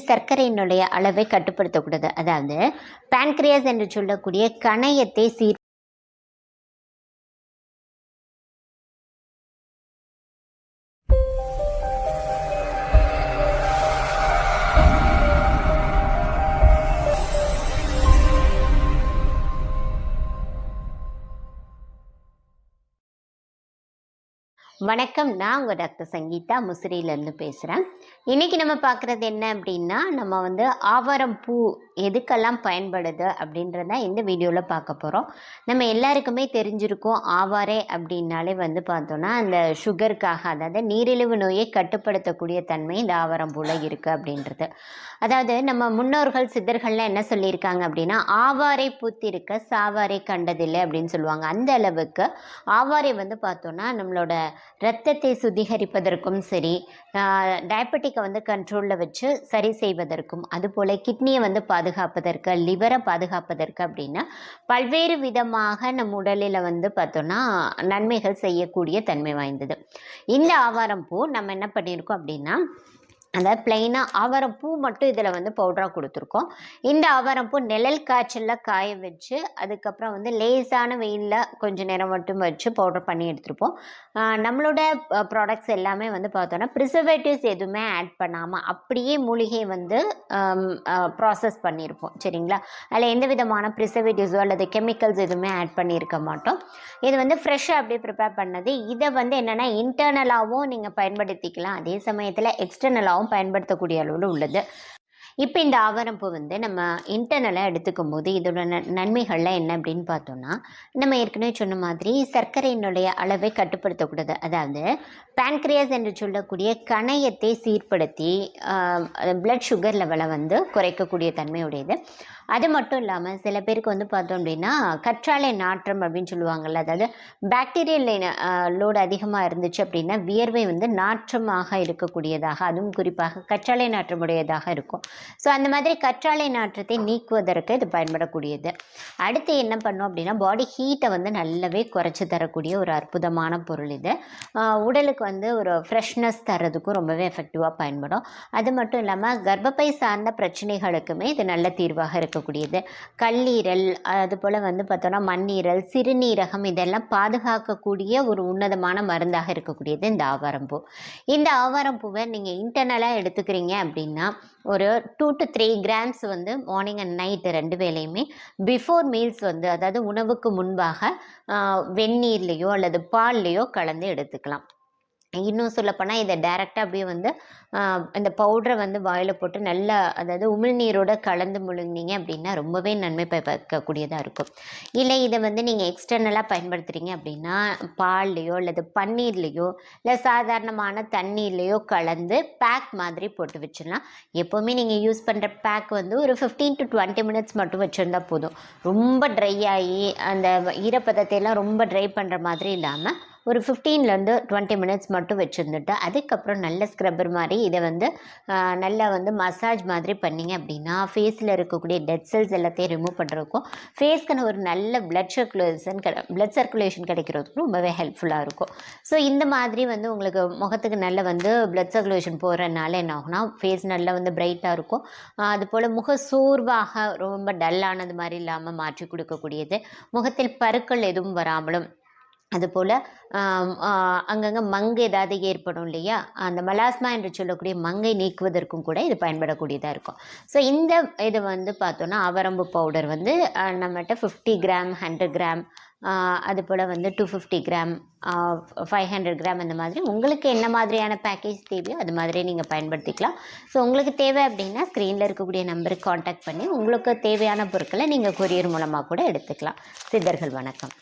சர்க்கரையினுடைய அளவை கட்டுப்படுத்தக்கூடாது. அதாவது பான்கிரியாஸ் என்று சொல்லக்கூடிய கணையத்தை வணக்கம். நான் உங்கள் டாக்டர் சங்கீதா முசிறியிலேருந்து பேசுகிறேன். இன்றைக்கி நம்ம பார்க்குறது என்ன அப்படின்னா, நம்ம ஆவாரம் பூ எதுக்கெல்லாம் பயன்படுது அப்படின்றத இந்த வீடியோவில் பார்க்க போகிறோம். நம்ம எல்லாருக்குமே தெரிஞ்சிருக்கும், ஆவாரை அப்படின்னாலே பார்த்தோன்னா அந்த சுகருக்காக, அதாவது நீரிழிவு நோயை கட்டுப்படுத்தக்கூடிய தன்மை இந்த ஆவாரம் பூவில் இருக்குது அப்படின்றது. அதாவது நம்ம முன்னோர்கள் சித்தர்கள்லாம் என்ன சொல்லியிருக்காங்க அப்படின்னா, ஆவாரை பூத்திருக்க சாவாரை கண்டதில்லை அப்படின்னு சொல்லுவாங்க. அந்த அளவுக்கு ஆவாரை பார்த்தோன்னா நம்மளோட இரத்தத்தை சுத்திகரிப்பதற்கும் சரி, டயபெட்டிக்கை கண்ட்ரோலில் வச்சு சரி செய்வதற்கும், அதுபோல் கிட்னியை பாதுகாப்பதற்கு, லிவரை பாதுகாப்பதற்கு அப்படின்னு பல்வேறு விதமாக நம் உடலில் பார்த்தோன்னா நன்மைகள் செய்யக்கூடிய தன்மை வாய்ந்தது. இந்த ஆவாரம் பூ நம்ம என்ன பண்ணியிருக்கோம் அப்படின்னா, அதாவது பிளெயினாக ஆவாரம் பூ மட்டும் இதில் பவுடராக கொடுத்துருக்கோம். இந்த ஆவாரம் பூ நிழல் காய்ச்சலில் காய வச்சு, அதுக்கப்புறம் லேசான வெயிலில் கொஞ்சம் நேரம் மட்டும் வச்சு பவுடர் பண்ணி எடுத்துருப்போம். நம்மளோட ப்ராடக்ட்ஸ் எல்லாமே பார்த்தோன்னா ப்ரிசர்வேட்டிவ்ஸ் எதுவுமே ஆட் பண்ணாமல் அப்படியே மூலிகை ப்ராசஸ் பண்ணியிருப்போம். சரிங்களா? அதில் எந்த விதமான ப்ரிசர்வேட்டிவ்ஸோ அல்லது கெமிக்கல்ஸ் எதுவுமே ஆட் பண்ணியிருக்க மாட்டோம். இது ஃப்ரெஷ்ஷாக அப்படியே ப்ரிப்பேர் பண்ணது. இதை என்னென்னா இன்டர்னலாகவும் நீங்கள் பயன்படுத்திக்கலாம், அதே சமயத்தில் எக்ஸ்டர்னலாகவும் பயன்படுத்தக்கூடிய அளவில் உள்ளது. இப்போ இந்த ஆவாரம் பூ நம்ம இன்டர்னலாக எடுத்துக்கும் போது இதோட நன்மைகள்லாம் என்ன அப்படின்னு பார்த்தோன்னா, நம்ம ஏற்கனவே சொன்ன மாதிரி சர்க்கரையினுடைய அளவை கட்டுப்படுத்தக்கூடாது. அதாவது பான்கிரியாஸ் என்று சொல்லக்கூடிய கணையத்தை சீர்படுத்தி பிளட் சுகர் லெவலை குறைக்கக்கூடிய தன்மையுடையது. அது மட்டும் இல்லாமல் சில பேருக்கு பார்த்தோம் அப்படின்னா கற்றாழை நாற்றம் அப்படின்னு சொல்லுவாங்கள்ல, அதாவது பாக்டீரியல் லோடு அதிகமாக இருந்துச்சு அப்படின்னா வியர்வை நாற்றமாக இருக்கக்கூடியதாக, அதுவும் குறிப்பாக கற்றாழை நாற்றமுடையதாக இருக்கும். ஸோ அந்த மாதிரி கற்றாழை நாற்றத்தை நீக்குவதற்கு இது பயன்படக்கூடியது. அடுத்து என்ன பண்ணோம் அப்படின்னா, பாடி ஹீட்டை நல்லாவே குறைச்சி தரக்கூடிய ஒரு அற்புதமான பொருள் இது. உடலுக்கு ஒரு ஃப்ரெஷ்னஸ் தரதுக்கும் ரொம்பவே எஃபெக்டிவாக பயன்படும். அது மட்டும் இல்லாமல் கர்ப்பப்பை சார்ந்த பிரச்சனைகளுக்குமே இது நல்ல தீர்வாக இருக்கக்கூடியது. கல்லீரல், அதுபோல் பார்த்தோன்னா மண்ணீரல், சிறுநீரகம் இதெல்லாம் பாதுகாக்கக்கூடிய ஒரு உன்னதமான மருந்தாக இருக்கக்கூடியது இந்த ஆவாரம் பூ. இந்த ஆவாரம் பூவை நீங்கள் இன்டர்னலாக எடுத்துக்கிறீங்க அப்படின்னா ஒரு 2 to 3 grams morning and night 2 வேளையுமே பிஃபோர் மீல்ஸ் அதாவது உணவுக்கு முன்பாக வெந்நீர்லேயோ அல்லது பால்லையோ கலந்து எடுத்துக்கலாம். இன்னும் சொல்லப்போனால் இதை டைரெக்டாக அப்படியே இந்த பவுடரை வாயில் போட்டு நல்லா, அதாவது உமிழ்நீரோடு கலந்து முழுங்கினீங்க அப்படின்னா ரொம்பவே நன்மை பயக்கக்கூடியதாக இருக்கும். இல்லை இதை நீங்கள் எக்ஸ்டர்னலாக பயன்படுத்துகிறீங்க அப்படின்னா பால்லையோ அல்லது பன்னீர்லேயோ இல்லை சாதாரணமான தண்ணீர்லேயோ கலந்து பேக் மாதிரி போட்டு வச்சிடலாம். எப்போவுமே நீங்கள் யூஸ் பண்ணுற பேக் ஒரு 15 to 20 minutes மட்டும் வச்சுருந்தா போதும். ரொம்ப ட்ரை ஆகி அந்த ஈரப்பதத்தையெல்லாம் ரொம்ப ட்ரை பண்ணுற மாதிரி இல்லாமல் ஒரு 15 to 20 minutes மட்டும் வச்சுருந்துட்டு அதுக்கப்புறம் நல்ல ஸ்க்ரப்பர் மாதிரி இதை நல்லா மசாஜ் மாதிரி பண்ணிங்க அப்படின்னா ஃபேஸில் இருக்கக்கூடிய டெட் செல்ஸ் எல்லாத்தையும் ரிமூவ் பண்ணுறதுக்கும் ஃபேஸ்க்கு ஒரு நல்ல பிளட் சர்க்குலேஷன் கிடைக்கிறதுக்கும் ரொம்பவே ஹெல்ப்ஃபுல்லாக இருக்கும். ஸோ இந்த மாதிரி உங்களுக்கு முகத்துக்கு நல்ல பிளட் சர்க்குலேஷன் போகிறதுனால என்ன ஆகும்னா ஃபேஸ் நல்லா பிரைட்டாக இருக்கும். அதுபோல் முக சோர்வாக ரொம்ப டல்லானது மாதிரி இல்லாமல் மாற்றி கொடுக்கக்கூடியது. முகத்தில் பருக்கள் எதுவும் வராமலும், அதுபோல் அங்கங்கே மங்கு ஏதாவது ஏற்படும் இல்லையா, அந்த மலாஸ்மா என்று சொல்லக்கூடிய மங்கை நீக்குவதற்கும் கூட இது பயன்படக்கூடியதாக இருக்கும். ஸோ இந்த இது பார்த்தோன்னா ஆவாரம்பூ பவுடர் நம்மகிட்ட 50 gram 100 gram, அதுபோல் 250 gram 500 gram அந்த மாதிரி உங்களுக்கு என்ன மாதிரியான பேக்கேஜ் தேவையோ அது மாதிரி நீங்கள் பயன்படுத்திக்கலாம். ஸோ உங்களுக்கு தேவை அப்படின்னா ஸ்க்ரீனில் இருக்கக்கூடிய நம்பருக்கு காண்டாக்ட் பண்ணி உங்களுக்கு தேவையான பொருட்களை நீங்கள் கொரியர் மூலமாக கூட எடுத்துக்கலாம். சித்தர்கள் வணக்கம்.